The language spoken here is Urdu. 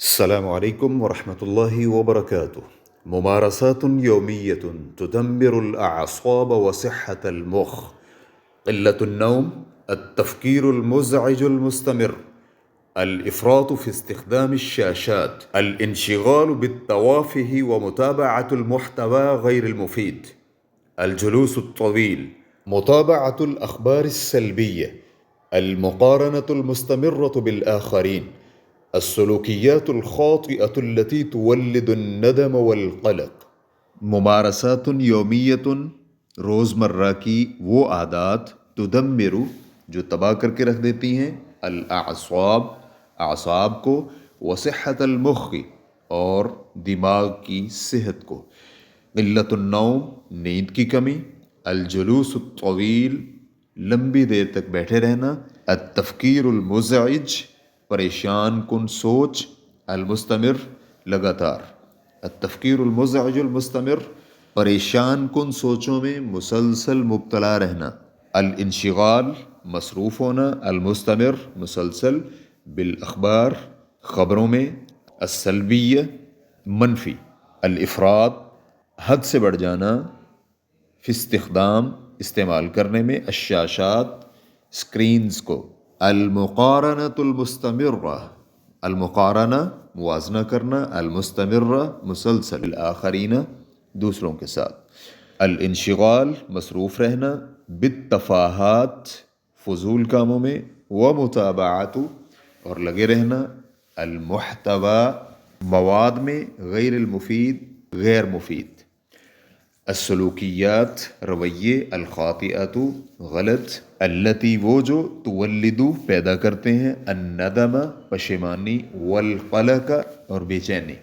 السلام عليكم ورحمة الله وبركاته. ممارسات يومية تدمر الأعصاب وصحة المخ: قلة النوم، التفكير المزعج المستمر، الإفراط في استخدام الشاشات، الانشغال بالتوافه ومتابعة المحتوى غير المفيد، الجلوس الطويل، متابعة الأخبار السلبية، المقارنة المستمرة بالآخرين، السلوكيات الخاطئة التي تولد الندم والقلق۔ ممارسات یومیت، روزمرہ کی وہ عادات، تدمر جو تباہ کر کے رکھ دیتی ہیں، الاعصاب اعصاب کو، وصحت المخ اور دماغ کی صحت کو، قلت النوم نیند کی کمی، الجلوس الطویل لمبی دیر تک بیٹھے رہنا، التفکیر المزعج پریشان کن سوچ، المستمر لگاتار، التفکیر المزعج المستمر پریشان کن سوچوں میں مسلسل مبتلا رہنا، الانشغال مصروف ہونا، المستمر مسلسل، بالاخبار خبروں میں، السلبیہ منفی، الافراط حد سے بڑھ جانا، فی استخدام استعمال کرنے میں، الشاشات اسکرینز کو، المقارنۃ المستمرہ المقارنہ موازنہ کرنا، المستمرہ مسلسل، الآخرین دوسروں کے ساتھ، الانشغال مصروف رہنا، بالتفاہات فضول کاموں میں، ومتابعت اور لگے رہنا، المحتوی مواد میں، غیر المفید غیر مفید، السلوکیات رویے، الخاطئات غلط، التی وہ جو، تولدو پیدا کرتے ہیں، الندم پشیمانی، والقلق اور بے چینی۔